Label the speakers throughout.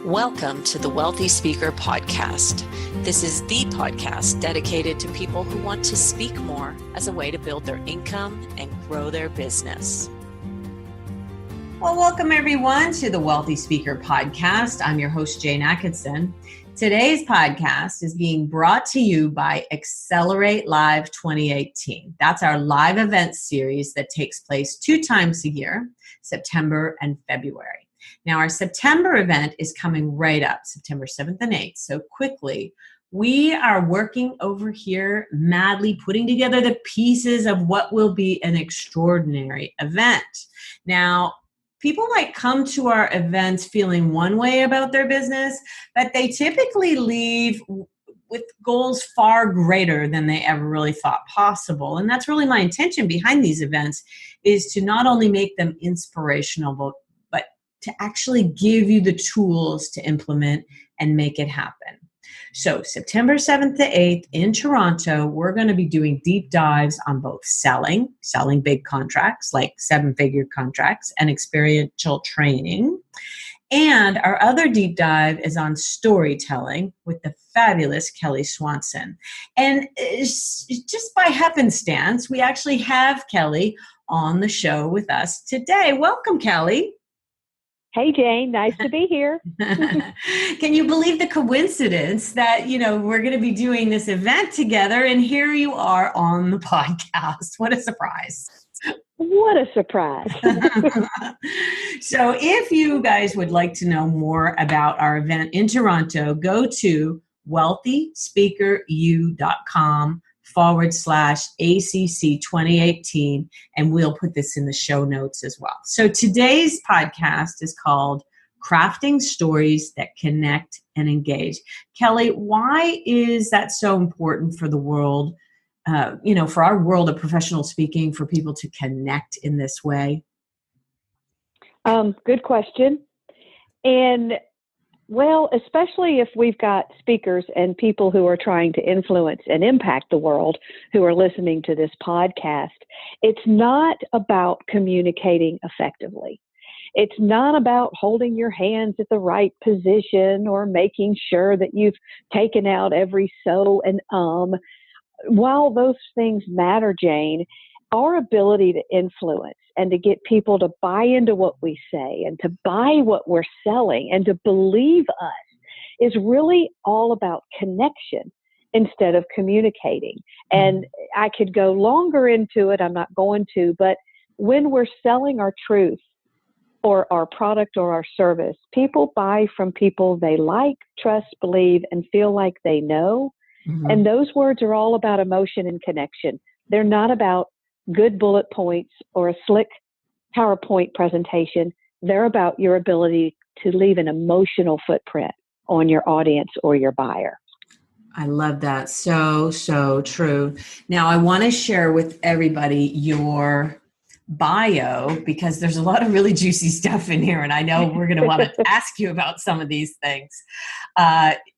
Speaker 1: Welcome to the Wealthy Speaker Podcast. This is the podcast dedicated to people who want to speak more as a way to build their income and grow their business. Well, welcome everyone to the Wealthy Speaker Podcast. I'm your host, Jane Atkinson. Today's podcast is being brought to you by Accelerate Live 2018. That's our live event series that takes place 2 times a year, September and February. Now, our September event is coming right up, September 7th and 8th. So quickly, we are working over here madly putting together the pieces of what will be an extraordinary event. Now, people might come to our events feeling one way about their business, but they typically leave with goals far greater than they ever really thought possible. And that's really my intention behind these events, is to not only make them inspirational, but to actually give you the tools to implement and make it happen. So September 7th to 8th in Toronto, we're going to be doing deep dives on both selling big contracts like 7-figure contracts and experiential training. And our other deep dive is on storytelling with the fabulous Kelly Swanson. And just by happenstance, we actually have Kelly on the show with us today. Welcome, Kelly.
Speaker 2: Hey, Jane. Nice to be here.
Speaker 1: Can you believe the coincidence that, we're going to be doing this event together and here you are on the podcast? What a surprise.
Speaker 2: What a surprise.
Speaker 1: So if you guys would like to know more about our event in Toronto, go to wealthyspeakeru.com/ACC 2018, and we'll put this in the show notes as well. So today's podcast is called Crafting Stories That Connect and Engage. Kelly, why is that so important for the world, for our world of professional speaking, for people to connect in this way?
Speaker 2: Good question. And well, especially if we've got speakers and people who are trying to influence and impact the world who are listening to this podcast, it's not about communicating effectively. It's not about holding your hands at the right position or making sure that you've taken out every so and While those things matter, Jane, our ability to influence and to get people to buy into what we say and to buy what we're selling and to believe us is really all about connection instead of communicating. And I could go longer into it. I'm not going to, but when we're selling our truth or our product or our service, people buy from people they like, trust, believe, and feel like they know. Mm-hmm. And those words are all about emotion and connection. They're not about good bullet points or a slick PowerPoint presentation. They're about your ability to leave an emotional footprint on your audience or your buyer.
Speaker 1: I love that. So, so true. Now, I want to share with everybody your bio because there's a lot of really juicy stuff in here. And I know we're going to want to ask you about some of these things.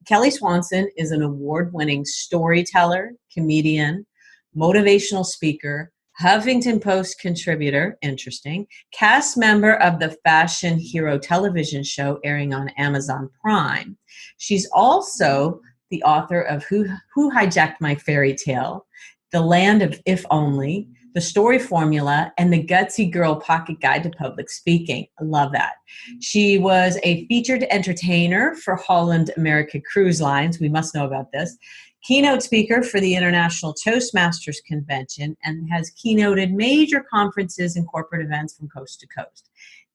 Speaker 1: Kelly Swanson is an award-winning storyteller, comedian, motivational speaker, Huffington Post contributor, interesting, cast member of the Fashion Hero television show airing on Amazon Prime. She's also the author of Who Hijacked My Fairy Tale, The Land of If Only, The Story Formula, and The Gutsy Girl Pocket Guide to Public Speaking. I love that. She was a featured entertainer for Holland America Cruise Lines. We must know about this. Keynote speaker for the International Toastmasters Convention, and has keynoted major conferences and corporate events from coast to coast.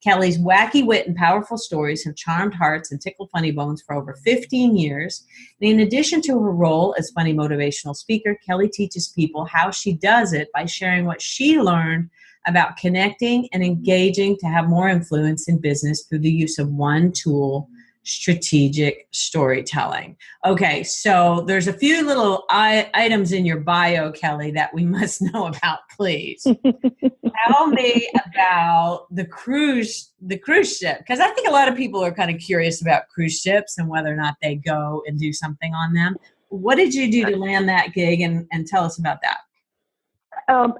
Speaker 1: Kelly's wacky wit and powerful stories have charmed hearts and tickled funny bones for over 15 years. And in addition to her role as funny motivational speaker, Kelly teaches people how she does it by sharing what she learned about connecting and engaging to have more influence in business through the use of one tool: strategic storytelling. Okay, so there's a few little items in your bio, Kelly, that we must know about, please. Tell me about the cruise ship, because I think a lot of people are kind of curious about cruise ships and whether or not they go and do something on them. What did you do to land that gig, and tell us about that?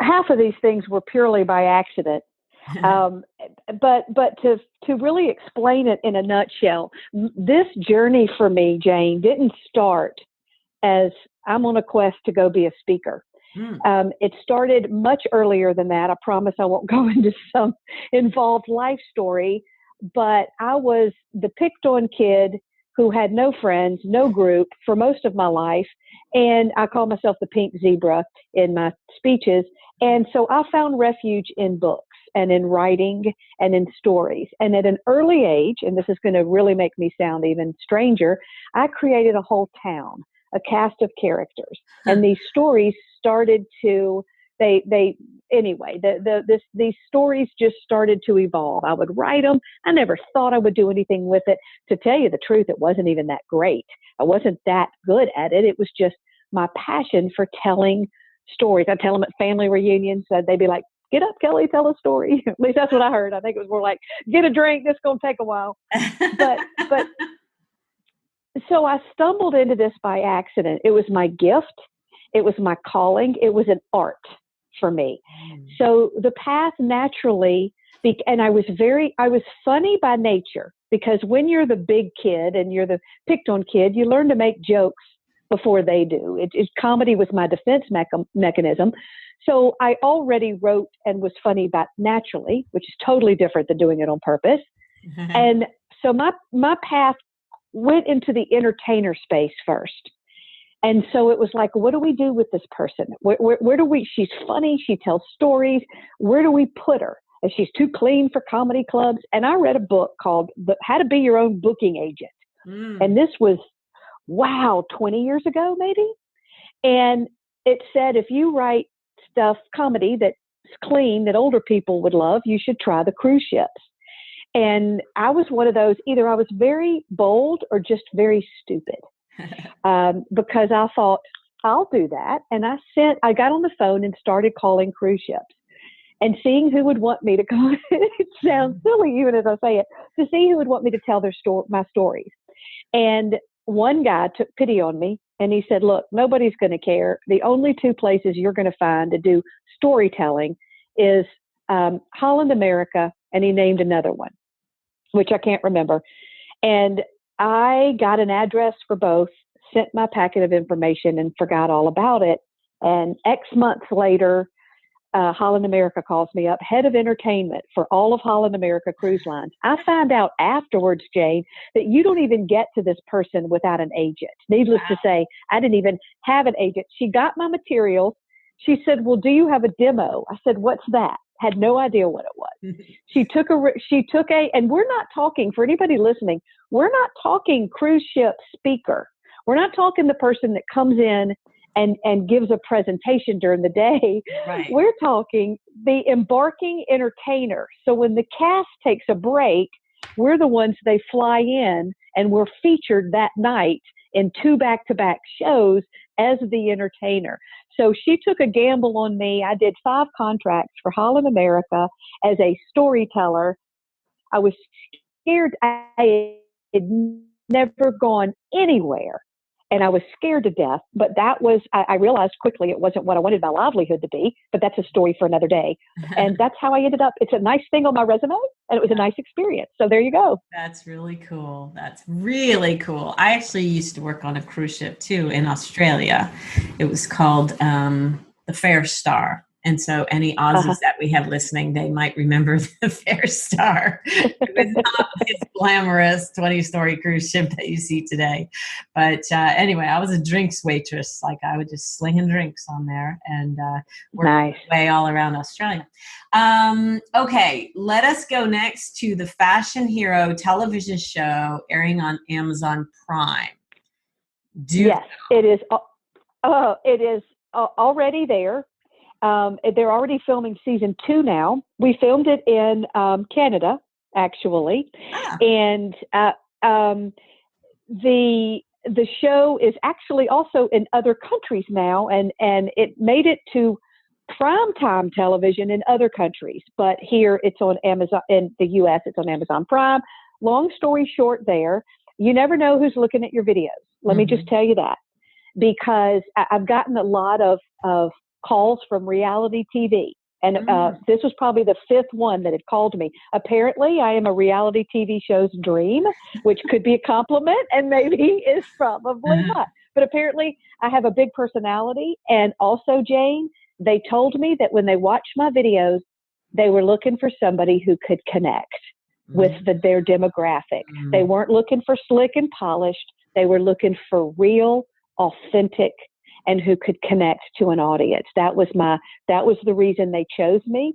Speaker 2: Half of these things were purely by accident. but to really explain it in a nutshell, this journey for me, Jane, didn't start as I'm on a quest to go be a speaker. It started much earlier than that. I promise I won't go into some involved life story, but I was the picked on kid who had no friends, no group for most of my life. And I call myself the pink zebra in my speeches. And so I found refuge in books and in writing and in stories. And at an early age, and this is going to really make me sound even stranger, I created a whole town, a cast of characters. And these stories started to, these stories just started to evolve. I would write them. I never thought I would do anything with it. To tell you the truth, it wasn't even that great. I wasn't that good at it. It was just my passion for telling stories. I tell them at family reunions. They'd be like, "Get up, Kelly, tell a story." At least that's what I heard. I think it was more like, "Get a drink. This is going to take a while." But so I stumbled into this by accident. It was my gift. It was my calling. It was an art for me. So the path naturally, and I was funny by nature, because when you're the big kid and you're the picked on kid, you learn to make jokes before they do. Comedy was my defense mechanism. So I already wrote and was funny naturally, which is totally different than doing it on purpose. And so my path went into the entertainer space first. And so it was like, what do we do with this person? Where do we, she's funny, she tells stories. Where do we put her? And she's too clean for comedy clubs. And I read a book called How to Be Your Own Booking Agent. And this was, 20 years ago, maybe. And it said, if you write comedy that's clean, that older people would love, you should try the cruise ships. And I was one of those, either I was very bold or just very stupid. Because I thought, I'll do that. And I got on the phone and started calling cruise ships and seeing who would want me to come. It sounds silly even as I say it, to see who would want me to tell my stories. And one guy took pity on me and he said, "Look, nobody's going to care. The only two places you're going to find to do storytelling is Holland America," and he named another one, which I can't remember. And I got an address for both, sent my packet of information, and forgot all about it. And X months later, Holland America calls me up, head of entertainment for all of Holland America Cruise Lines. I find out afterwards, Jane, that you don't even get to this person without an agent. Needless to say, I didn't even have an agent. She got my materials. She said, "Well, do you have a demo?" I said, "What's that?" Had no idea what it was. She took and we're not talking, for anybody listening, we're not talking cruise ship speaker. We're not talking the person that comes in and gives a presentation during the day.
Speaker 1: Right.
Speaker 2: We're talking the embarking entertainer. So when the cast takes a break, we're the ones they fly in, and we're featured that night in 2 back-to-back shows as the entertainer. So she took a gamble on me. I did 5 contracts for Holland America as a storyteller. I was scared. I had never gone anywhere, and I was scared to death. But I realized quickly it wasn't what I wanted my livelihood to be, but that's a story for another day. And that's how I ended up. It's a nice thing on my resume, and it was a nice experience. So there you go.
Speaker 1: That's really cool. That's really cool. I actually used to work on a cruise ship too in Australia. It was called the Fair Star. And so any Aussies that we have listening, they might remember the Fair Star. It was not this glamorous 20-story cruise ship that you see today. But anyway, I was a drinks waitress. Like I would just slinging drinks on there and work my way all around Australia. Okay, let us go next to the Fashion Hero television show airing on Amazon Prime.
Speaker 2: Yes, it is. It is already there. They're already filming season 2 now. We filmed it in Canada, actually, and the show is actually also in other countries now, and it made it to primetime television in other countries. But here it's on Amazon. In the U.S., it's on Amazon Prime. Long story short, you never know who's looking at your videos. Let me just tell you that, because I've gotten a lot of calls from reality TV. And this was probably the fifth one that had called me. Apparently, I am a reality TV show's dream, which could be a compliment and maybe is probably not. But apparently, I have a big personality. And also, Jane, they told me that when they watched my videos, they were looking for somebody who could connect with their demographic. They weren't looking for slick and polished. They were looking for real, authentic, and who could connect to an audience. That was the reason they chose me.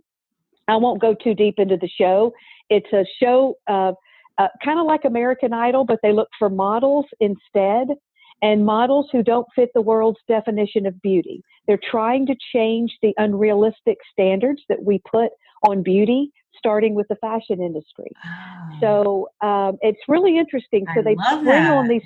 Speaker 2: I won't go too deep into the show. It's a show kind of like American Idol, but they look for models instead, and models who don't fit the world's definition of beauty. They're trying to change the unrealistic standards that we put on beauty, starting with the fashion industry. So it's really interesting. So they bring on these,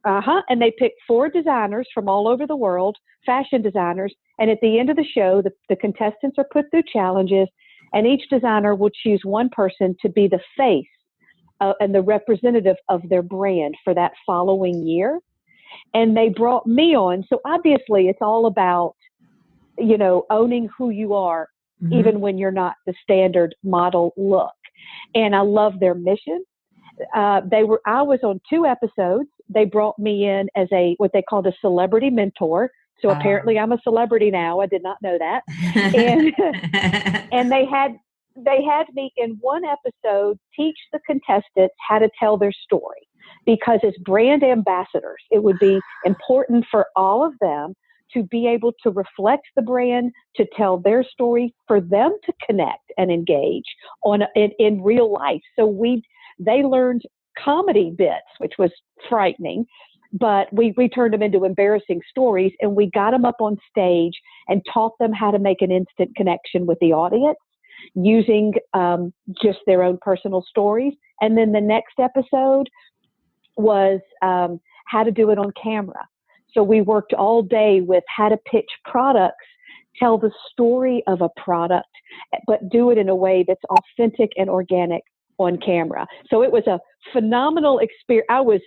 Speaker 2: and they pick 4 designers from all over the world, fashion designers. And at the end of the show, the contestants are put through challenges, and each designer will choose one person to be the face and the representative of their brand for that following year. And they brought me on. So obviously it's all about, owning who you are, even when you're not the standard model look. And I love their mission. I was on 2 episodes. They brought me in as what they called a celebrity mentor. So apparently I'm a celebrity now. I did not know that. And they had me in one episode teach the contestants how to tell their story, because as brand ambassadors, it would be important for all of them to be able to reflect the brand, to tell their story, for them to connect and engage in real life. So they learned comedy bits, which was frightening, but we turned them into embarrassing stories, and we got them up on stage and taught them how to make an instant connection with the audience using just their own personal stories. And then the next episode was how to do it on camera. So we worked all day with how to pitch products, tell the story of a product, but do it in a way that's authentic and organic on camera. So it was a phenomenal experience. I was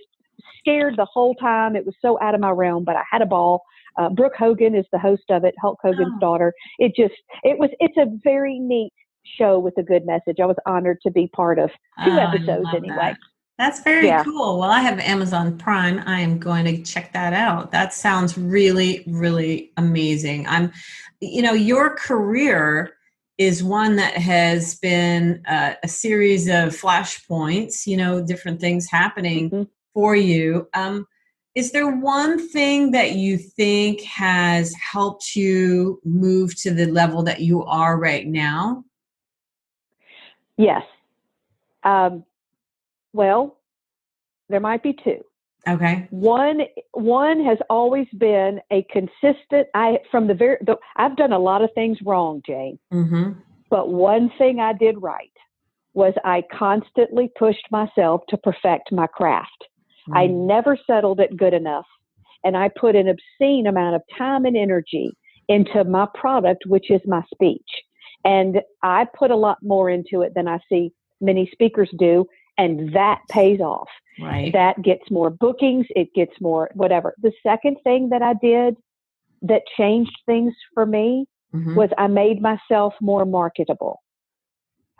Speaker 2: scared the whole time. It was so out of my realm, but I had a ball. Brooke Hogan is the host of it, Hulk Hogan's daughter. It's a very neat show with a good message. I was honored to be part of 2 episodes anyway.
Speaker 1: That's very cool. Well, I have Amazon Prime. I am going to check that out. That sounds really, really amazing. Your career is one that has been a series of flashpoints, different things happening for you. Is there one thing that you think has helped you move to the level that you are right now?
Speaker 2: Yes. Well, there might be 2.
Speaker 1: Okay.
Speaker 2: One has always been a consistent. I've done a lot of things wrong, Jane. But one thing I did right was I constantly pushed myself to perfect my craft. I never settled at good enough, and I put an obscene amount of time and energy into my product, which is my speech. And I put a lot more into it than I see many speakers do. And that pays off.
Speaker 1: Right.
Speaker 2: That gets more bookings. It gets more whatever. The second thing that I did that changed things for me was I made myself more marketable.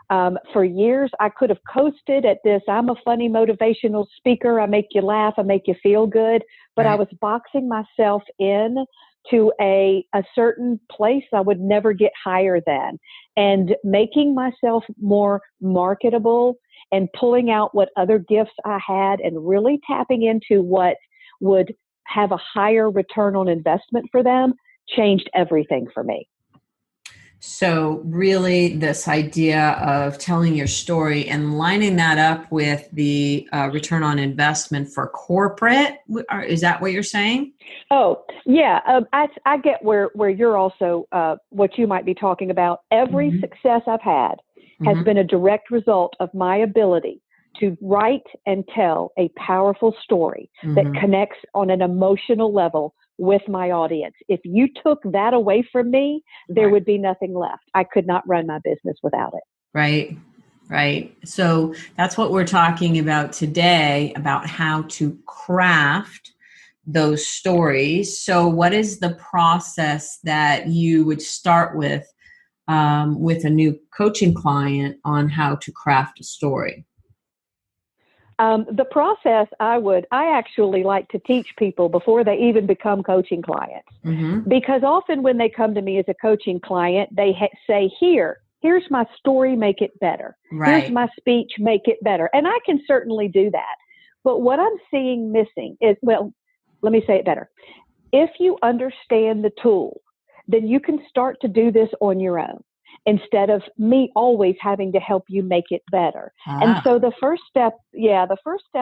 Speaker 2: For years, I could have coasted at this. I'm a funny motivational speaker. I make you laugh. I make you feel good. But I was boxing myself in to a certain place I would never get higher than, and making myself more marketable and pulling out what other gifts I had and really tapping into what would have a higher return on investment for them changed everything for me.
Speaker 1: So really this idea of telling your story and lining that up with the return on investment for corporate, is that what you're saying?
Speaker 2: Oh, yeah. I get where you're also, what you might be talking about. Every success I've had has been a direct result of my ability to write and tell a powerful story that connects on an emotional level with my audience. If you took that away from me, there would be nothing left. I could not run my business without it.
Speaker 1: Right. So that's what we're talking about today, about how to craft those stories. So what is the process that you would start with with a new coaching client on how to craft a story?
Speaker 2: The process I actually like to teach people before they even become coaching clients.
Speaker 1: Mm-hmm.
Speaker 2: Because often when they come to me as a coaching client, they say, here's my story, make it better.
Speaker 1: Right.
Speaker 2: Here's my speech, make it better. And I can certainly do that. But what I'm seeing missing is, well, let me say it better. If you understand the tool, then you can start to do this on your own instead of me always having to help you make it better. And so the first step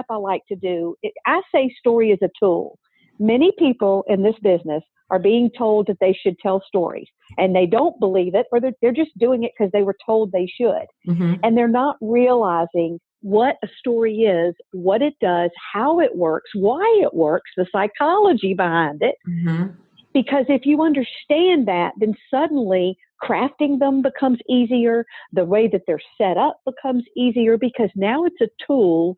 Speaker 2: I like to do, I say story is a tool. Many people in this business are being told that they should tell stories, and they don't believe it, or they're just doing it because they were told they should.
Speaker 1: Mm-hmm.
Speaker 2: And they're not realizing what a story is, what it does, how it works, why it works, the psychology behind it.
Speaker 1: Mm-hmm.
Speaker 2: Because if you understand that, then suddenly crafting them becomes easier. The way that they're set up becomes easier because now it's a tool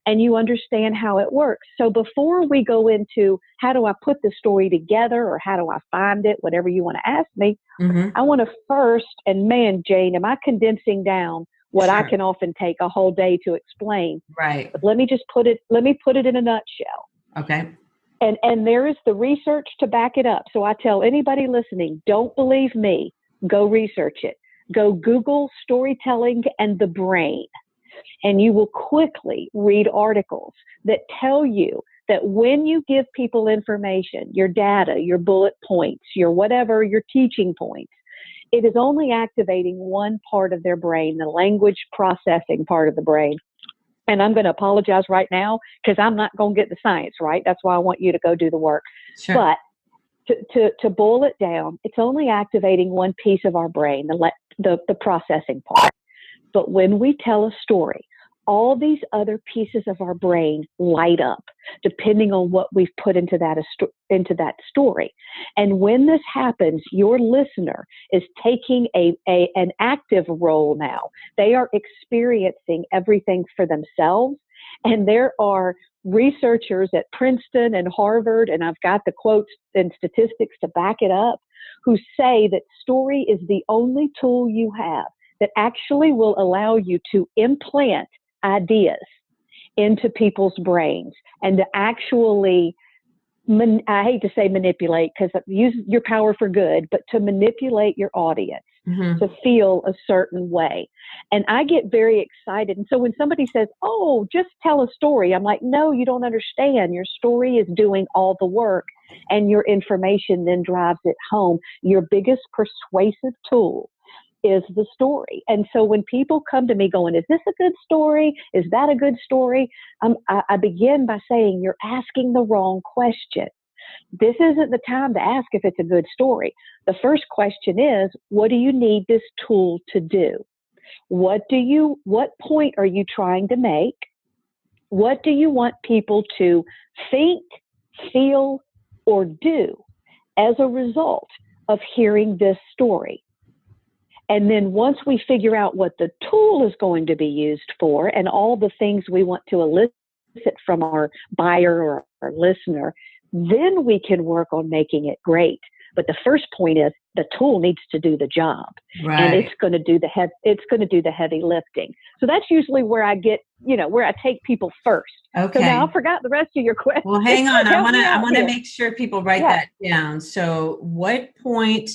Speaker 2: and you understand how it works. So before we go into how do I put the story together or how do I find it, whatever you want to ask me,
Speaker 1: Mm-hmm.
Speaker 2: I want to first, and man, Jane, am I condensing down what
Speaker 1: Sure.
Speaker 2: I can often take a whole day to explain.
Speaker 1: Right.
Speaker 2: But let me put it in a nutshell.
Speaker 1: Okay.
Speaker 2: And there is the research to back it up. So I tell anybody listening, don't believe me, go research it. Go Google storytelling and the brain, and you will quickly read articles that tell you that when you give people information, your data, your bullet points, your whatever, your teaching points, it is only activating one part of their brain, the language processing part of the brain. And I'm going to apologize right now because I'm not going to get the science right. That's why I want you to go do the work.
Speaker 1: Sure.
Speaker 2: But to boil it down, it's only activating one piece of our brain, the processing part. But when we tell a story, all these other pieces of our brain light up depending on what we've put into that story. And when this happens, your listener is taking an active role now. They are experiencing everything for themselves. And there are researchers at Princeton and Harvard, and I've got the quotes and statistics to back it up, who say that story is the only tool you have that actually will allow you to implant ideas into people's brains and to actually, I hate to say manipulate because use your power for good, but to manipulate your audience to feel a certain way. And I get very excited. And so when somebody says, oh, just tell a story, I'm like, no, you don't understand. Your story is doing all the work and your information then drives it home. Your biggest persuasive tool is the story. And so when people come to me going, is this a good story? Is that a good story? I begin by saying, you're asking the wrong question. This isn't the time to ask if it's a good story. The first question is, what do you need this tool to do? What point are you trying to make? What do you want people to think, feel, or do as a result of hearing this story? And then once we figure out what the tool is going to be used for and all the things we want to elicit from our buyer or our listener, then we can work on making it great. But the first point is the tool needs to do the job,
Speaker 1: Right.
Speaker 2: and it's going to do the heavy lifting. So that's usually where I get, where I take people first.
Speaker 1: Okay.
Speaker 2: So now I forgot the rest of your question.
Speaker 1: Well, hang on. I want to
Speaker 2: here.
Speaker 1: make sure people write that down. So what point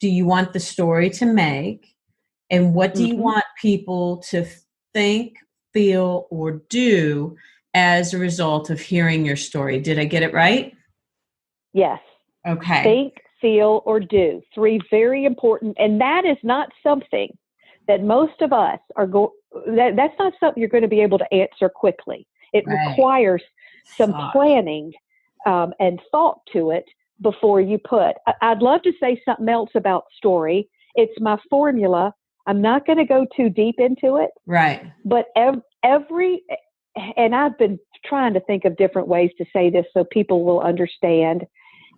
Speaker 1: do you want the story to make? And what do you want people to think, feel, or do as a result of hearing your story? Did I get it right?
Speaker 2: Yes.
Speaker 1: Okay.
Speaker 2: Think, feel, or do. 3 very important. And that is not something that most of us are that's not something you're going to be able to answer quickly. It requires some planning and thought to it before you put. I'd love to say something else about story. It's my formula. I'm not going to go too deep into it.
Speaker 1: Right.
Speaker 2: But and I've been trying to think of different ways to say this so people will understand.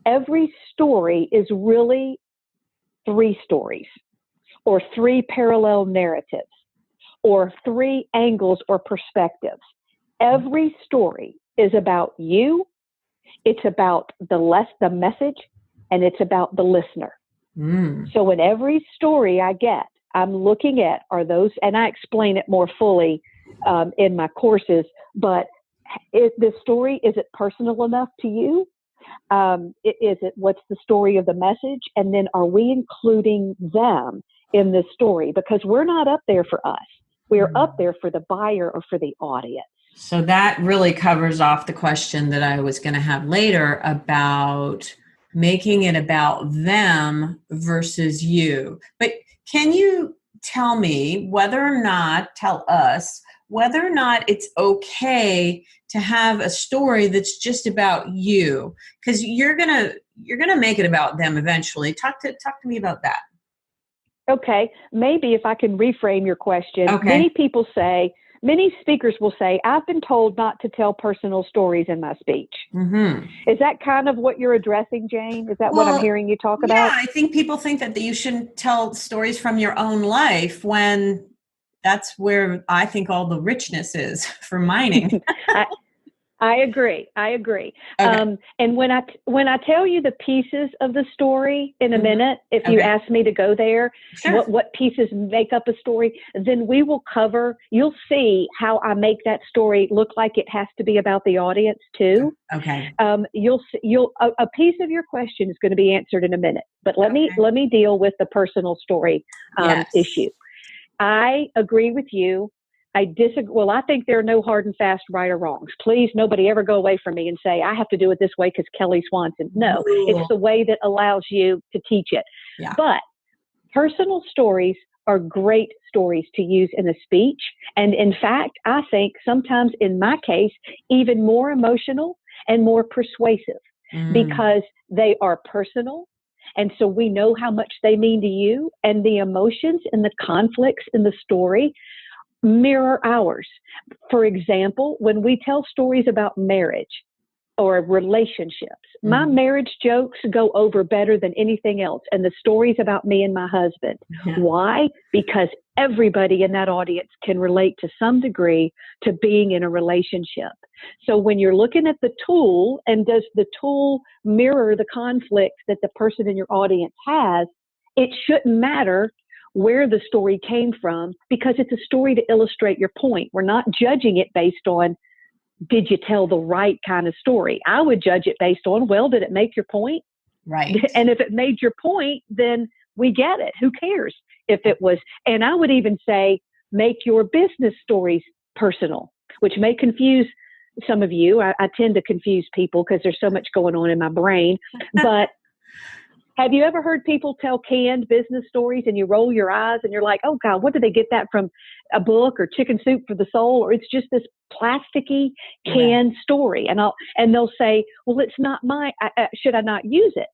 Speaker 2: Every story is really 3 stories or 3 parallel narratives or 3 angles or perspectives. Every story is about you. It's about the message, and it's about the listener.
Speaker 1: Mm.
Speaker 2: So in every story I get, I'm looking at are those, and I explain it more fully in my courses, but is this story, is it personal enough to you? Is it, what's the story of the message? And then are we including them in this story? Because we're not up there for us. We're up there for the buyer or for the audience.
Speaker 1: So that really covers off the question that I was going to have later about making it about them versus you. But can you tell me tell us whether or not it's okay to have a story that's just about you? Because you're gonna make it about them eventually. Talk to me about that.
Speaker 2: Okay, maybe if I can reframe your question,
Speaker 1: Okay.
Speaker 2: many speakers will say, I've been told not to tell personal stories in my speech.
Speaker 1: Mm-hmm.
Speaker 2: Is that kind of what you're addressing, Jane? Is that what I'm
Speaker 1: Well,
Speaker 2: hearing you talk
Speaker 1: yeah,
Speaker 2: about?
Speaker 1: I think people think that you shouldn't tell stories from your own life when that's where I think all the richness is for mining.
Speaker 2: I agree.
Speaker 1: Okay.
Speaker 2: And when I tell you the pieces of the story in a
Speaker 1: Mm-hmm.
Speaker 2: minute, if you
Speaker 1: Okay.
Speaker 2: ask me to go there,
Speaker 1: Sure.
Speaker 2: what pieces make up a story, then we will cover. You'll see how I make that story look like it has to be about the audience too.
Speaker 1: Okay.
Speaker 2: A piece of your question is going to be answered in a minute, but let
Speaker 1: Okay.
Speaker 2: me deal with the personal story
Speaker 1: Yes.
Speaker 2: issue. I agree with you. I disagree. Well, I think there are no hard and fast right or wrongs. Please, nobody ever go away from me and say, I have to do it this way because Kelly Swanson. No, it's
Speaker 1: Cool.
Speaker 2: the way that allows you to teach it.
Speaker 1: Yeah.
Speaker 2: But personal stories are great stories to use in a speech. And in fact, I think sometimes in my case, even more emotional and more persuasive because they are personal. And so we know how much they mean to you, and the emotions and the conflicts in the story mirror ours. For example, when we tell stories about marriage or relationships, my marriage jokes go over better than anything else. And the stories about me and my husband.
Speaker 1: Yeah.
Speaker 2: Why? Because everybody in that audience can relate to some degree to being in a relationship. So when you're looking at the tool, and does the tool mirror the conflict that the person in your audience has, it shouldn't matter where the story came from, because it's a story to illustrate your point. We're not judging it based on, did you tell the right kind of story? I would judge it based on, well, did it make your point?
Speaker 1: Right.
Speaker 2: And if it made your point, then we get it. Who cares if it was? And I would even say, make your business stories personal, which may confuse some of you. I tend to confuse people because there's so much going on in my brain. But have you ever heard people tell canned business stories and you roll your eyes and you're like, oh God, what did they get that from, a book or Chicken Soup for the Soul? Or it's just this plasticky canned story. And they'll say, well, it's not mine. Should I not use it?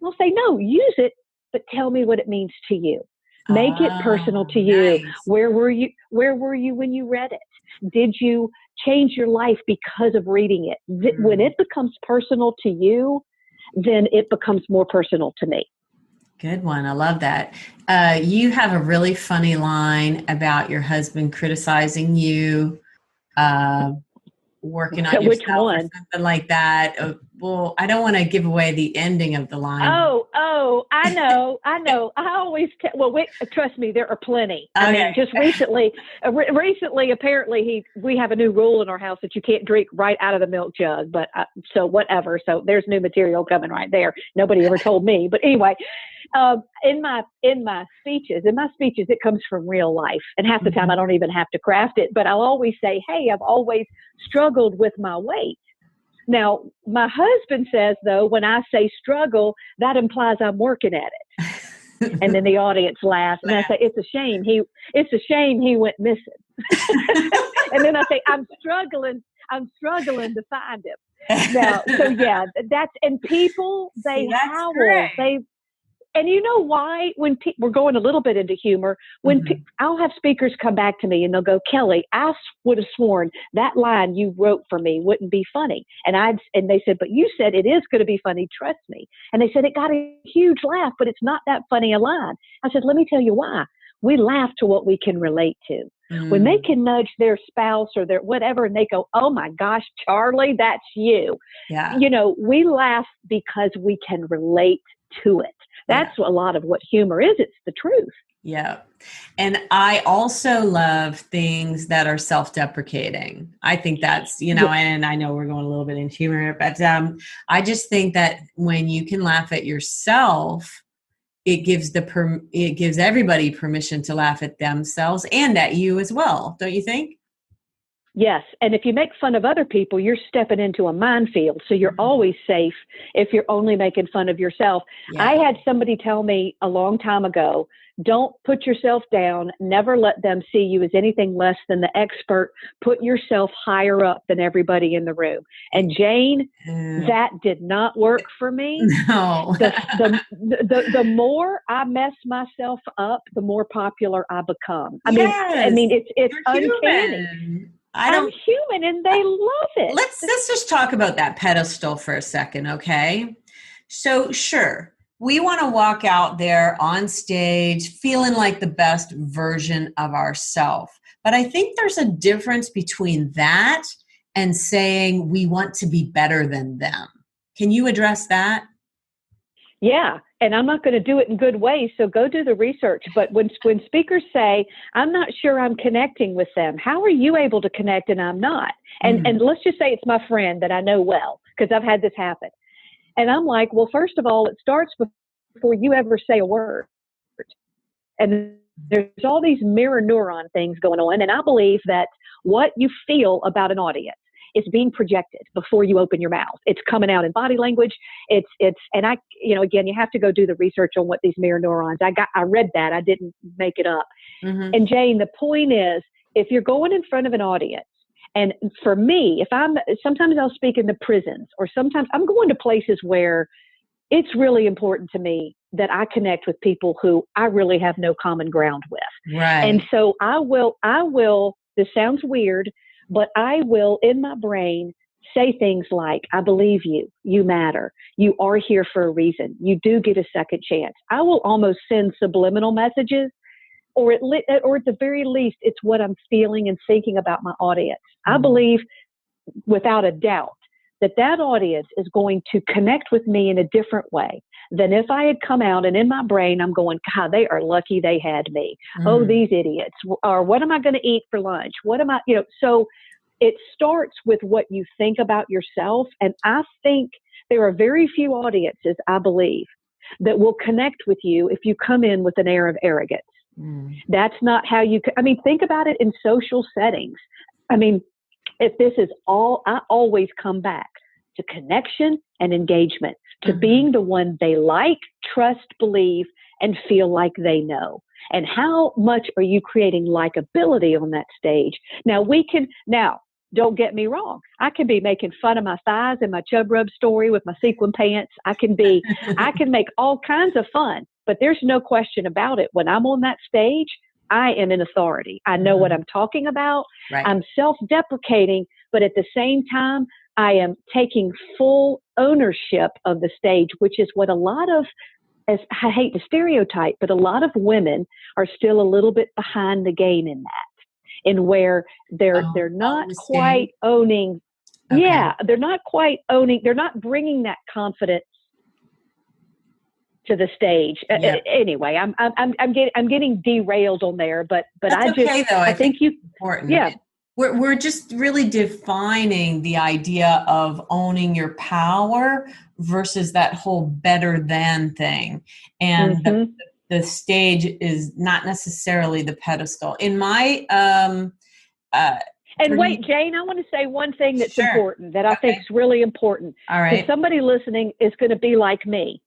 Speaker 2: I'll say, no, use it, but tell me what it means to you. Make it personal to you.
Speaker 1: Nice.
Speaker 2: Where were you when you read it? Did you change your life because of reading it? When it becomes personal to you, then it becomes more personal to me.
Speaker 1: Good one. I love that. You have a really funny line about your husband criticizing you, working on
Speaker 2: Which
Speaker 1: yourself or
Speaker 2: one?
Speaker 1: something like that. Well, I don't want to give away the ending of the line.
Speaker 2: I know. I always trust me, there are plenty.
Speaker 1: Okay.
Speaker 2: I mean, just recently, apparently we have a new rule in our house that you can't drink right out of the milk jug. But so whatever. So there's new material coming right there. Nobody ever told me. But anyway, in my speeches, it comes from real life, and half the time I don't even have to craft it. But I'll always say, hey, I've always struggled with my weight. Now, my husband says, though, when I say struggle, that implies I'm working at it. And then the audience laughs. And I say, it's a shame he went missing. And then I say, I'm struggling to find him. Now, so yeah, and people, they howl.
Speaker 1: Great.
Speaker 2: And you know why? When we're going a little bit into humor, when I'll have speakers come back to me and they'll go, Kelly, I would have sworn that line you wrote for me wouldn't be funny. And they said, but you said it is going to be funny. Trust me. And they said it got a huge laugh, but it's not that funny a line. I said, let me tell you why. We laugh to what we can relate to. When they can nudge their spouse or their whatever, and they go, oh my gosh, Charlie, that's you.
Speaker 1: Yeah.
Speaker 2: We laugh because we can relate to it. That's a lot of what humor is. It's the truth.
Speaker 1: Yeah. And I also love things that are self-deprecating. I think that's, and I know we're going a little bit into humor, but I just think that when you can laugh at yourself, it gives everybody permission to laugh at themselves and at you as well. Don't you think?
Speaker 2: Yes. And if you make fun of other people, you're stepping into a minefield. So you're always safe if you're only making fun of yourself. Yeah. I had somebody tell me a long time ago, don't put yourself down. Never let them see you as anything less than the expert. Put yourself higher up than everybody in the room. And Jane, that did not work for me.
Speaker 1: No.
Speaker 2: the more I mess myself up, the more popular I become. I mean, it's uncanny.
Speaker 1: Human.
Speaker 2: I'm human and they love it.
Speaker 1: Let's just talk about that pedestal for a second, okay? So sure, we want to walk out there on stage feeling like the best version of ourselves. But I think there's a difference between that and saying we want to be better than them. Can you address that?
Speaker 2: Yeah, and I'm not going to do it in good ways, so go do the research. But when speakers say, I'm not sure I'm connecting with them, how are you able to connect and I'm not? And let's just say it's my friend that I know well, because I've had this happen. And I'm like, well, first of all, it starts before you ever say a word. And there's all these mirror neuron things going on. And I believe that what you feel about an audience, it's being projected before you open your mouth. It's coming out in body language. And again, you have to go do the research on what these mirror neurons. I read that. I didn't make it up. Mm-hmm. And Jane, the point is, if you're going in front of an audience, and for me, sometimes I'll speak in the prisons, or sometimes I'm going to places where it's really important to me that I connect with people who I really have no common ground with.
Speaker 1: Right.
Speaker 2: And so I will, this sounds weird, but I will, in my brain, say things like, I believe you. You matter. You are here for a reason. You do get a second chance. I will almost send subliminal messages, or at the very least, it's what I'm feeling and thinking about my audience. I believe, without a doubt, that audience is going to connect with me in a different way than if I had come out and in my brain, I'm going, God, they are lucky they had me. Oh, these idiots. Or what am I going to eat for lunch? So it starts with what you think about yourself. And I think there are very few audiences, I believe, that will connect with you if you come in with an air of arrogance. That's not how think about it in social settings. If this is all, I always come back to connection and engagement, to being the one they like, trust, believe, and feel like they know. And how much are you creating likability on that stage? Now, don't get me wrong. I can be making fun of my thighs and my chub rub story with my sequin pants. I can make all kinds of fun, but there's no question about it. When I'm on that stage, I am an authority. I know what I'm talking about. Right. I'm self-deprecating, but at the same time, I am taking full ownership of the stage, which is what a lot of, as I hate to stereotype, but a lot of women are still a little bit behind the game in that, in where they're not quite owning. Okay. Yeah, they're not quite owning. They're not bringing that confidence to the stage. Yep. Anyway, I'm getting derailed on there, but
Speaker 1: that's I think
Speaker 2: you
Speaker 1: important. Yeah. We're just really defining the idea of owning your power versus that whole better than thing. And the stage is not necessarily the pedestal. In my
Speaker 2: wait, Jane, I want to say one thing that's important that I think is really important.
Speaker 1: All right.
Speaker 2: Because somebody listening is going to be like me.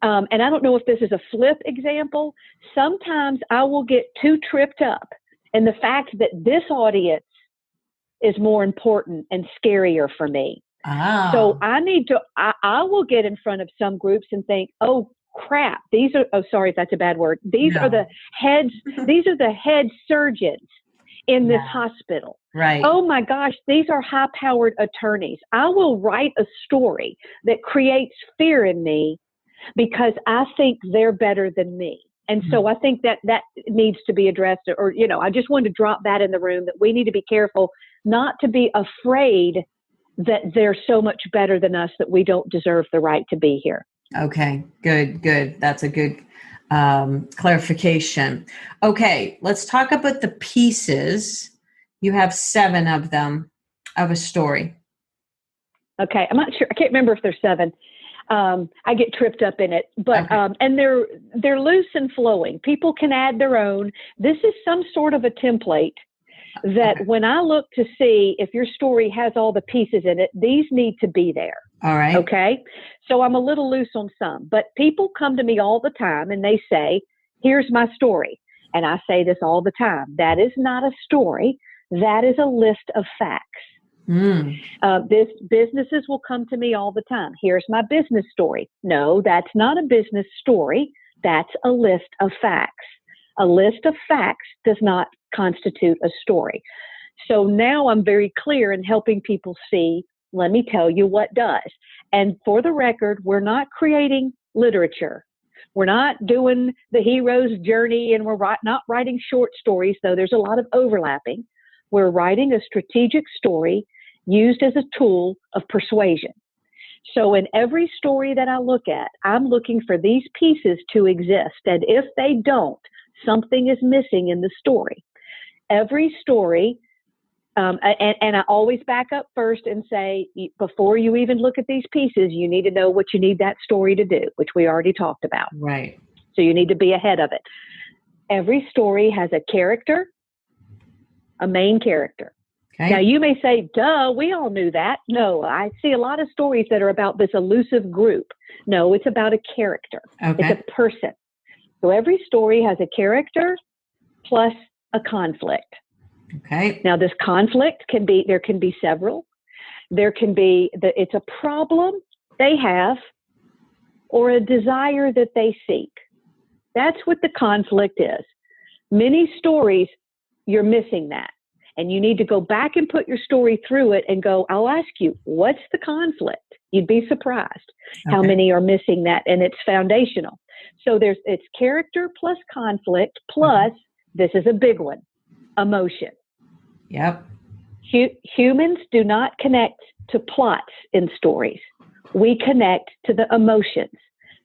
Speaker 2: And I don't know if this is a flip example. Sometimes I will get too tripped up in the fact that this audience is more important and scarier for me.
Speaker 1: Oh.
Speaker 2: So I will get in front of some groups and think, oh crap, sorry if that's a bad word. These are the head surgeons in this hospital.
Speaker 1: Right.
Speaker 2: Oh my gosh, these are high-powered attorneys. I will write a story that creates fear in me because I think they're better than me. And so I think that needs to be addressed, or, I just wanted to drop that in the room, that we need to be careful not to be afraid that they're so much better than us that we don't deserve the right to be here.
Speaker 1: Okay, good, good. That's a good clarification. Okay, let's talk about the pieces. You have 7 of them of a story.
Speaker 2: Okay, I'm not sure. I can't remember if there's 7. I get tripped up in it, but
Speaker 1: Okay.
Speaker 2: and they're loose and flowing. People can add their own. This is some sort of a template that
Speaker 1: Okay.
Speaker 2: when I look to see if your story has all the pieces in it, these need to be there.
Speaker 1: All right.
Speaker 2: Okay. So I'm a little loose on some, but people come to me all the time and they say, here's my story. And I say this all the time. That is not a story. That is a list of facts.
Speaker 1: Mm.
Speaker 2: Businesses will come to me all the time. Here's my business story. No, that's not a business story. That's a list of facts. A list of facts does not constitute a story. So now I'm very clear in helping people see, let me tell you what does. And for the record, we're not creating literature. We're not doing the hero's journey, and we're not writing short stories, though there's a lot of overlapping. We're writing a strategic story used as a tool of persuasion. So in every story that I look at, I'm looking for these pieces to exist. And if they don't, something is missing in the story. Every story, and I always back up first and say, before you even look at these pieces, you need to know what you need that story to do, which we already talked about.
Speaker 1: Right.
Speaker 2: So you need to be ahead of it. Every story has a character, a main character.
Speaker 1: Okay.
Speaker 2: Now, you may say, duh, we all knew that. No, I see a lot of stories that are about this elusive group. No, it's about a character.
Speaker 1: Okay.
Speaker 2: It's a person. So every story has a character plus a conflict.
Speaker 1: Okay.
Speaker 2: Now, this conflict there can be several. There can be it's a problem they have or a desire that they seek. That's what the conflict is. Many stories, you're missing that. And you need to go back and put your story through it and go, I'll ask you, what's the conflict? You'd be surprised how many are missing that. And it's foundational. So it's character plus conflict plus, this is a big one, emotion.
Speaker 1: Yep.
Speaker 2: Humans do not connect to plots in stories. We connect to the emotions.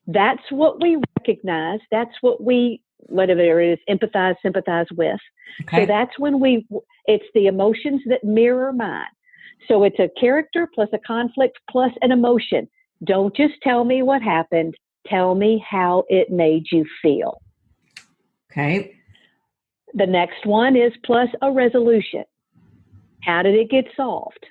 Speaker 2: That's what we recognize. That's what whatever it is, empathize, sympathize with.
Speaker 1: Okay.
Speaker 2: So that's when it's the emotions that mirror mine. So it's a character plus a conflict plus an emotion. Don't just tell me what happened. Tell me how it made you feel.
Speaker 1: Okay.
Speaker 2: The next one is plus a resolution. How did it get solved?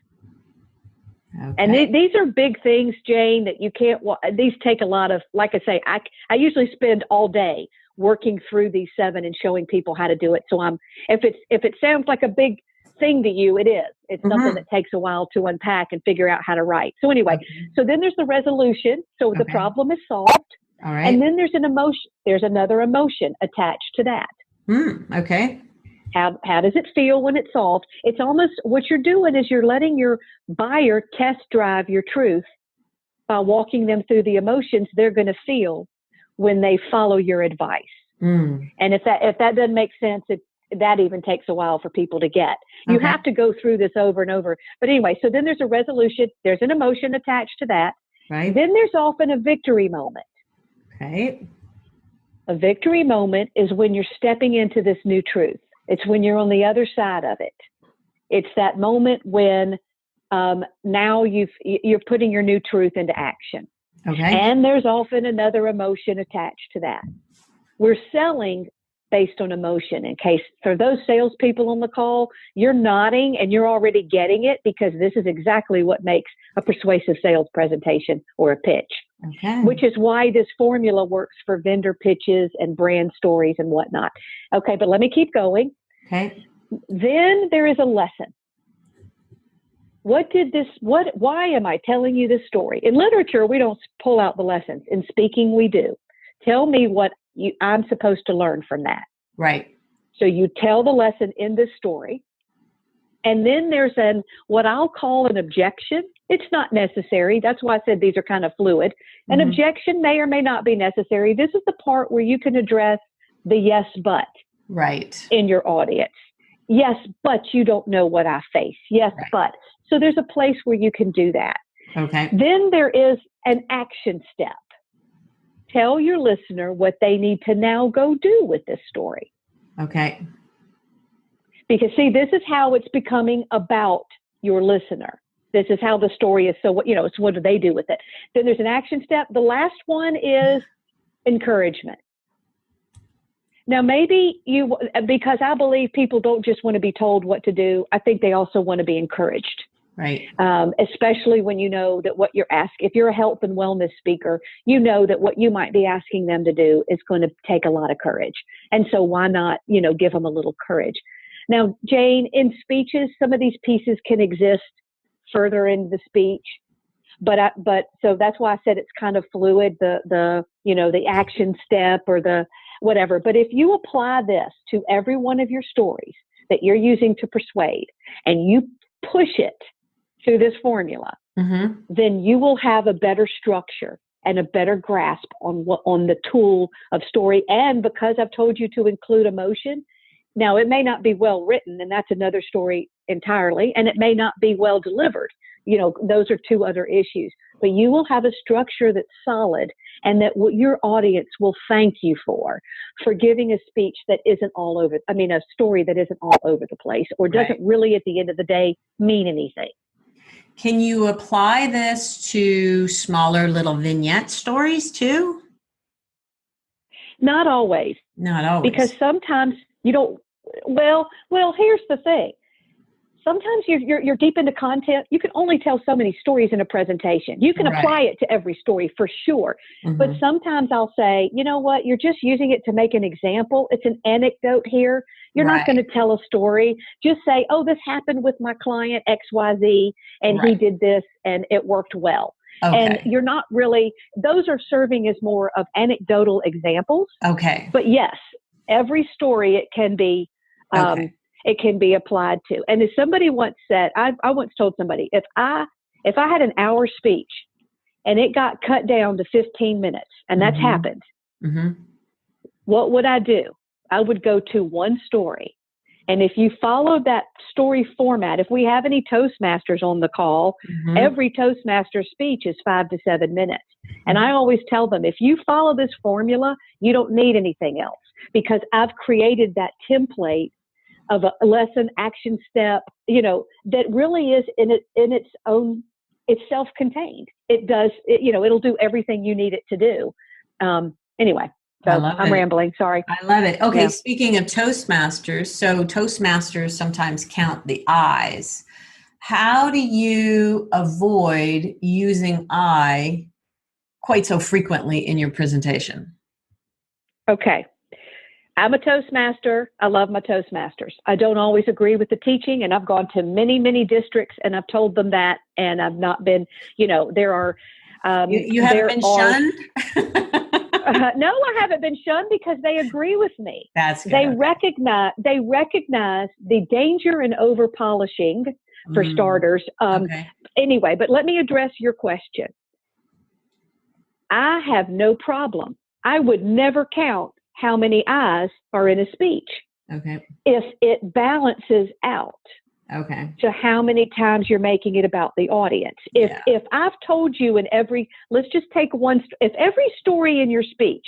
Speaker 1: Okay.
Speaker 2: And these are big things, Jane, that you can't, these take a lot of, like I say, I usually spend all day working through these 7 and showing people how to do it. So if it sounds like a big thing to you, it is. It's something that takes a while to unpack and figure out how to write. So anyway, so then there's the resolution. So the problem is solved.
Speaker 1: All right.
Speaker 2: And then there's an emotion. There's another emotion attached to that.
Speaker 1: Okay.
Speaker 2: How does it feel when it's solved? It's almost what you're doing is you're letting your buyer test drive your truth by walking them through the emotions they're going to feel when they follow your advice. And if that doesn't make sense, that even takes a while for people to get. You have to go through this over and over. But anyway, so then there's a resolution. There's an emotion attached to that.
Speaker 1: Right.
Speaker 2: Then there's often a victory moment.
Speaker 1: Okay.
Speaker 2: A victory moment is when you're stepping into this new truth. It's when you're on the other side of it. It's that moment when now you're putting your new truth into action.
Speaker 1: Okay.
Speaker 2: And there's often another emotion attached to that. We're selling based on emotion. In case for those salespeople on the call, you're nodding and you're already getting it because this is exactly what makes a persuasive sales presentation or a pitch.
Speaker 1: Okay.
Speaker 2: Which is why this formula works for vendor pitches and brand stories and whatnot. Okay, but let me keep going.
Speaker 1: Okay.
Speaker 2: Then there is a lesson. Why am I telling you this story? In literature, we don't pull out the lessons. In speaking, we do. Tell me what I'm supposed to learn from that.
Speaker 1: Right.
Speaker 2: So you tell the lesson in this story. And then there's what I'll call an objection. It's not necessary. That's why I said these are kind of fluid. An objection may or may not be necessary. This is the part where you can address the yes, but in your audience. Yes, but you don't know what I face. Yes, but. So there's a place where you can do that.
Speaker 1: Okay.
Speaker 2: Then there is an action step. tell your listener what they need to now go do with this story.
Speaker 1: Okay.
Speaker 2: Because see, this is how it's becoming about your listener. This is how the story is. So, so what do they do with it? Then there's an action step. The last one is encouragement. Now, maybe because I believe people don't just want to be told what to do. I think they also want to be encouraged.
Speaker 1: Right.
Speaker 2: Especially when you know that what you're asking, if you're a health and wellness speaker, you know that what you might be asking them to do is going to take a lot of courage. And so why not, give them a little courage? Now, Jane, in speeches, some of these pieces can exist further in the speech. But so that's why I said it's kind of fluid, the action step or the whatever. But if you apply this to every one of your stories that you're using to persuade and you push it through this formula, then you will have a better structure and a better grasp on the tool of story. And because I've told you to include emotion, now it may not be well written, and that's another story entirely, and it may not be well delivered. Those are two other issues. But you will have a structure that's solid and that what your audience will thank you for giving a speech that isn't a story that isn't all over the place or doesn't really at the end of the day mean anything.
Speaker 1: Can you apply this to smaller little vignette stories too?
Speaker 2: Not always.
Speaker 1: Not always.
Speaker 2: Because sometimes you don't, well, here's the thing. Sometimes you're deep into content. You can only tell so many stories in a presentation. You can apply it to every story for sure. But sometimes I'll say, you know what? You're just using it to make an example. It's an anecdote here. You're not going to tell a story. Just say, oh, this happened with my client XYZ and he did this and it worked well. Okay. And you're not really, those are serving as more of anecdotal examples. Okay. But yes, every story it can be, it can be applied to. And as somebody once said, I once told somebody, if I had an hour speech and it got cut down to 15 minutes, and that's happened, what would I do? I would go to one story. And if you follow that story format, if we have any Toastmasters on the call, every Toastmaster speech is 5 to 7 minutes. And I always tell them, if you follow this formula, you don't need anything else, because I've created that template of a lesson, action step, that really is in its own, it's self-contained. It does, it'll do everything you need it to do. Anyway, so I'm rambling. Sorry.
Speaker 1: I love it. Okay. Speaking of Toastmasters, so Toastmasters sometimes count the I's. How do you avoid using I quite so frequently in your presentation?
Speaker 2: Okay. I'm a Toastmaster. I love my Toastmasters. I don't always agree with the teaching, and I've gone to many, many districts, and I've told them that, and I've not been, there are...
Speaker 1: you haven't been shunned?
Speaker 2: No, I haven't been shunned because they agree with me.
Speaker 1: That's good.
Speaker 2: They recognize the danger in over-polishing, for starters. Anyway, but let me address your question. I have no problem. I would never count how many I's are in a speech. Okay. If it balances out. Okay. To how many times you're making it about the audience. If I've told you let's just take if every story in your speech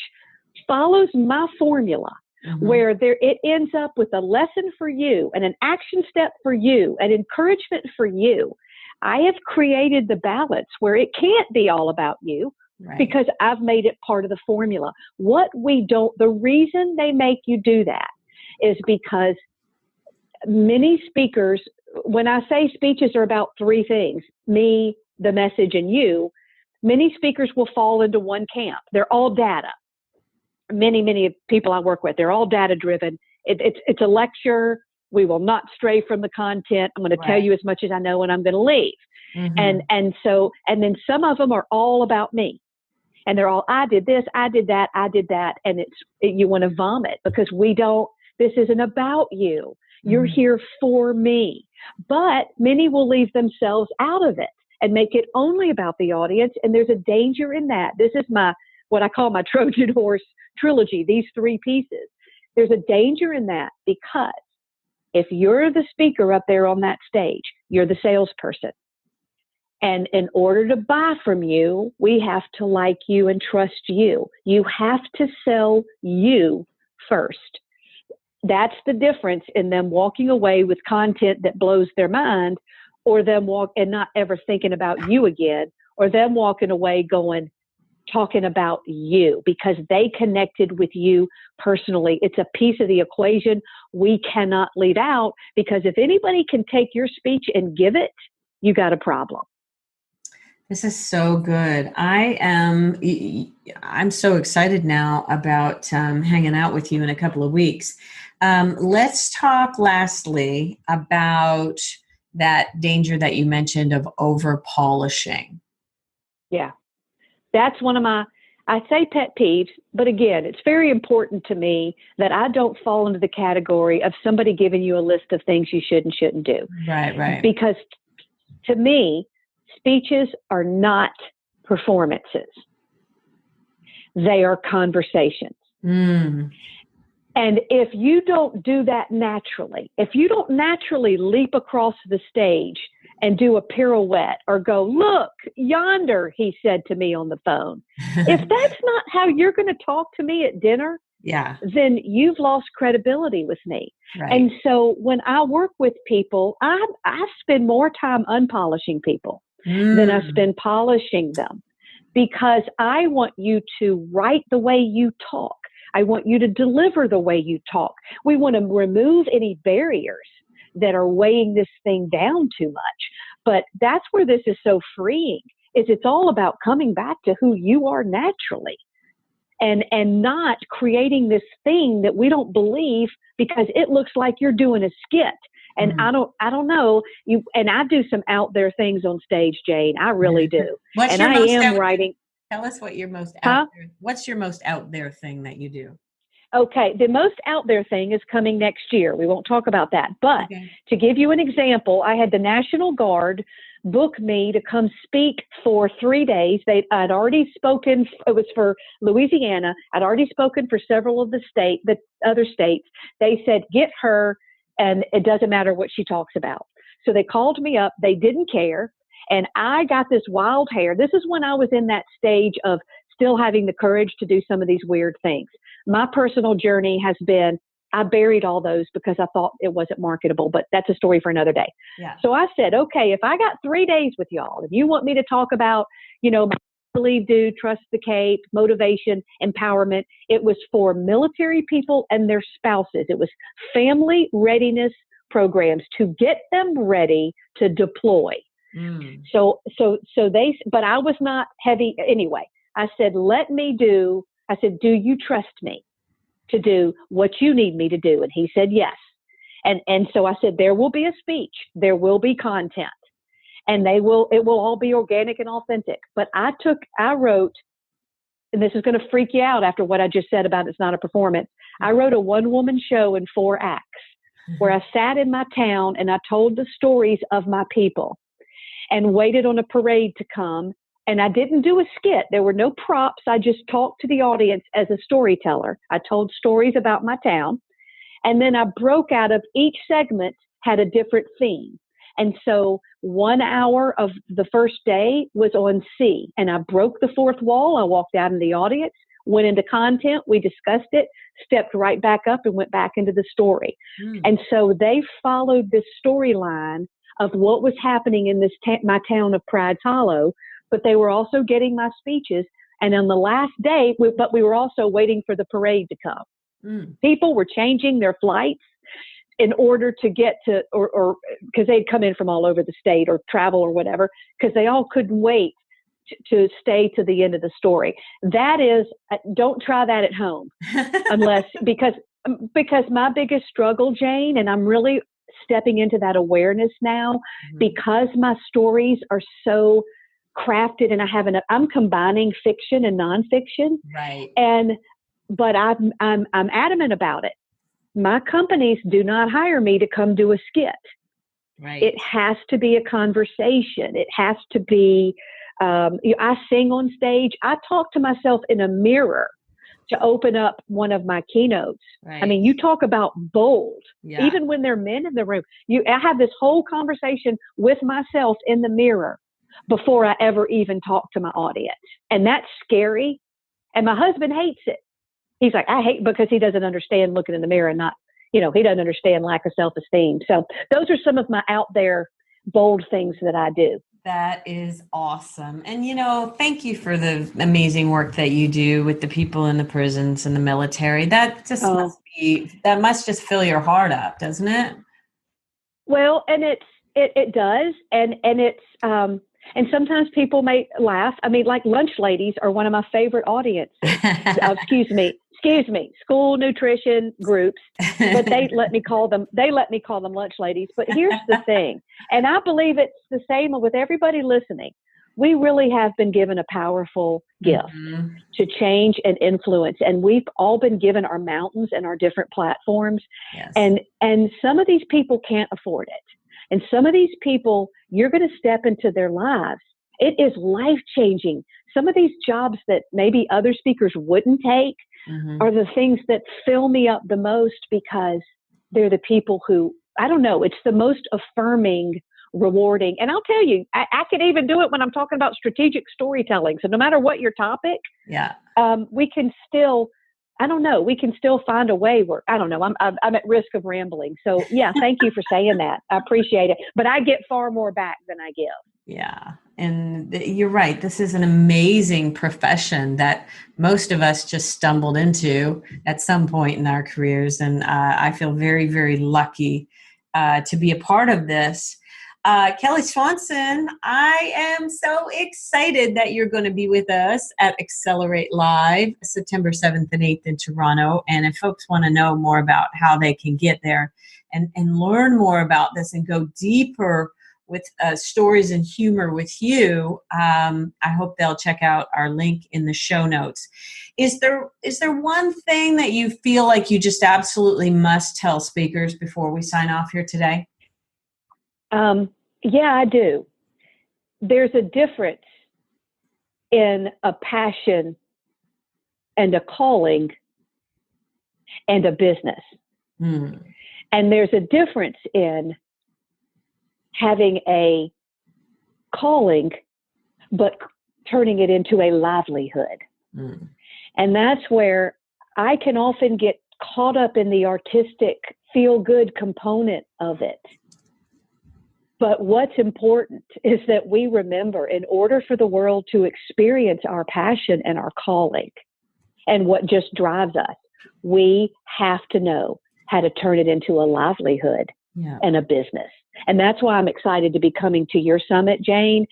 Speaker 2: follows my formula, where it ends up with a lesson for you and an action step for you, an encouragement for you, I have created the balance where it can't be all about you. Right. Because I've made it part of the formula. The reason they make you do that is because many speakers, when I say speeches are about three things, me, the message, and you, many speakers will fall into one camp. They're all data. Many people I work with, they're all data driven. It's a lecture. We will not stray from the content. I'm going to tell you as much as I know and I'm going to leave. And then some of them are all about me. And they're all, I did this, I did that, I did that. And you want to vomit because this isn't about you. You're here for me. But many will leave themselves out of it and make it only about the audience. And there's a danger in that. This is what I call my Trojan horse trilogy, these three pieces. There's a danger in that because if you're the speaker up there on that stage, you're the salesperson. And in order to buy from you, we have to like you and trust you. You have to sell you first. That's the difference in them walking away with content that blows their mind, or them walk and not ever thinking about you again, or them walking away talking about you because they connected with you personally. It's a piece of the equation we cannot leave out, because if anybody can take your speech and give it, you got a problem.
Speaker 1: This is so good. I'm so excited now about hanging out with you in a couple of weeks. Let's talk lastly about that danger that you mentioned of over polishing.
Speaker 2: Yeah, that's one of my, I say pet peeves, but again, it's very important to me that I don't fall into the category of somebody giving you a list of things you should and shouldn't do.
Speaker 1: Right.
Speaker 2: Because to me, speeches are not performances. They are conversations.
Speaker 1: Mm.
Speaker 2: And if you don't do that naturally, if you don't naturally leap across the stage and do a pirouette or go, look, yonder, he said to me on the phone. If that's not how you're going to talk to me at dinner, then you've lost credibility with me.
Speaker 1: Right.
Speaker 2: And so when I work with people, I spend more time unpolishing people than I spend polishing them, because I want you to write the way you talk. I want you to deliver the way you talk. We want to remove any barriers that are weighing this thing down too much. But that's where this is so freeing, is it's all about coming back to who you are naturally, and not creating this thing that we don't believe because it looks like you're doing a skit. And I don't know you. And I do some out there things on stage, Jane. I really do. Writing.
Speaker 1: Tell us what your most out there. What's your most out there thing that you do?
Speaker 2: Okay, the most out there thing is coming next year. We won't talk about that. But to give you an example, I had the National Guard book me to come speak for 3 days. I'd already spoken. It was for Louisiana. I'd already spoken for several of the other states. They said, get her, and it doesn't matter what she talks about. So they called me up. They didn't care. And I got this wild hair. This is when I was in that stage of still having the courage to do some of these weird things. My personal journey has been, I buried all those because I thought it wasn't marketable, but that's a story for another day.
Speaker 1: Yeah.
Speaker 2: So I said, okay, if I got 3 days with y'all, if you want me to talk about, believe, do, trust the Cape, motivation, empowerment, it was for military people and their spouses. It was family readiness programs to get them ready to deploy. So but I was not heavy anyway. I said, do you trust me to do what you need me to do? And he said, yes. And so I said, there will be a speech, there will be content, and it will all be organic and authentic. But I wrote, and this is going to freak you out after what I just said about it's not a performance. I wrote a 1-woman show in 4 acts where I sat in my town and I told the stories of my people and waited on a parade to come. And I didn't do a skit. There were no props. I just talked to the audience as a storyteller. I told stories about my town. And then I broke out of each segment had a different theme. And so 1 hour of the first day was on C. And I broke the fourth wall. I walked out in the audience, went into content. We discussed it, stepped right back up and went back into the story. And so they followed this storyline of what was happening in my town of Pride's Hollow, but they were also getting my speeches. And on the last day, we were also waiting for the parade to come. People were changing their flights in order to get to, or because they'd come in from all over the state or travel or whatever, because they all couldn't wait to stay to the end of the story. That is, don't try that at home because my biggest struggle, Jane, and I'm really stepping into that awareness now, because my stories are so crafted and I'm combining fiction and nonfiction.
Speaker 1: Right.
Speaker 2: But I'm adamant about it. My companies do not hire me to come do a skit.
Speaker 1: Right.
Speaker 2: It has to be a conversation. It has to be, I sing on stage. I talk to myself in a mirror to open up one of my keynotes.
Speaker 1: Right.
Speaker 2: I mean, you talk about bold,
Speaker 1: Yeah.
Speaker 2: even when there are men in the room. I have this whole conversation with myself in the mirror. before I ever even talk to my audience. And that's scary. And my husband hates it. He's like, I hate, because he doesn't understand looking in the mirror and not, he doesn't understand lack of self-esteem. So those are some of my out there bold things that I do.
Speaker 1: That is awesome. And, thank you for the amazing work that you do with the people in the prisons and the military. That just must just fill your heart up, doesn't it?
Speaker 2: Well, and it does. And it's, and sometimes people may laugh. I mean, like lunch ladies are one of my favorite audiences. Excuse me, school nutrition groups, but they let me call them lunch ladies. But here's the thing, and I believe it's the same with everybody listening. We really have been given a powerful gift to change and influence, and we've all been given our mountains and our different platforms.
Speaker 1: Yes.
Speaker 2: And some of these people can't afford it. And some of these people, you're going to step into their lives. It is life-changing. Some of these jobs that maybe other speakers wouldn't take are the things that fill me up the most, because they're the people who, I don't know, it's the most affirming, rewarding. And I'll tell you, I can even do it when I'm talking about strategic storytelling. So no matter what your topic, we can still, we can still find a way where, I'm at risk of rambling. So yeah, thank you for saying that. I appreciate it. But I get far more back than I give.
Speaker 1: Yeah. And you're right. This is an amazing profession that most of us just stumbled into at some point in our careers. And I feel very, very lucky to be a part of this. Kelly Swanson, I am so excited that you're going to be with us at Accelerate Live, September 7th and 8th in Toronto. And if folks want to know more about how they can get there and learn more about this and go deeper with stories and humor with you, I hope they'll check out our link in the show notes. Is there one thing that you feel like you just absolutely must tell speakers before we sign off here today?
Speaker 2: Yeah, I do. There's a difference in a passion and a calling and a business. And there's a difference in having a calling, but turning it into a livelihood. And that's where I can often get caught up in the artistic feel-good component of it. But what's important is that we remember, in order for the world to experience our passion and our calling and what just drives us, we have to know how to turn it into a livelihood and a business. And that's why I'm excited to be coming to your summit, Jane.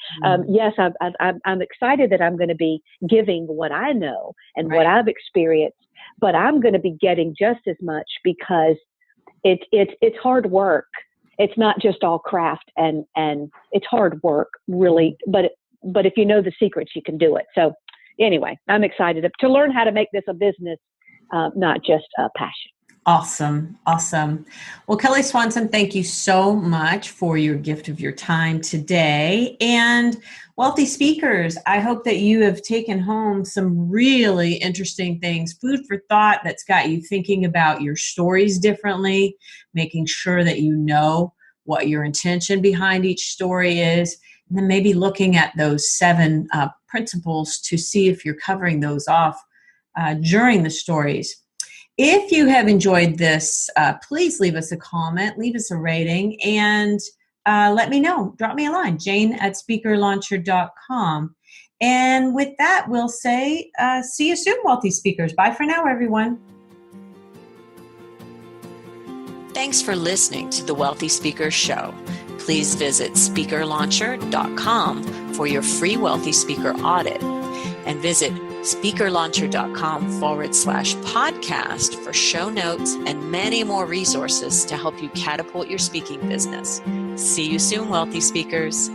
Speaker 2: Yes, I'm excited that I'm going to be giving what I know and what I've experienced, but I'm going to be getting just as much, because it's hard work. It's not just all craft, and it's hard work, really. But if you know the secrets, you can do it. So anyway, I'm excited to learn how to make this a business, not just a passion.
Speaker 1: Awesome. Well, Kelly Swanson, thank you so much for your gift of your time today. And wealthy speakers, I hope that you have taken home some really interesting things, food for thought that's got you thinking about your stories differently, making sure that you know what your intention behind each story is, and then maybe looking at those 7 principles to see if you're covering those off during the stories. If you have enjoyed this, please leave us a comment, leave us a rating, and let me know. Drop me a line, jane@speakerlauncher.com. And with that, we'll say, see you soon, wealthy speakers. Bye for now, everyone. Thanks for listening to the Wealthy Speakers Show. Please visit speakerlauncher.com for your free Wealthy Speaker audit, and visit speakerlauncher.com/podcast for show notes and many more resources to help you catapult your speaking business. See you soon, wealthy speakers.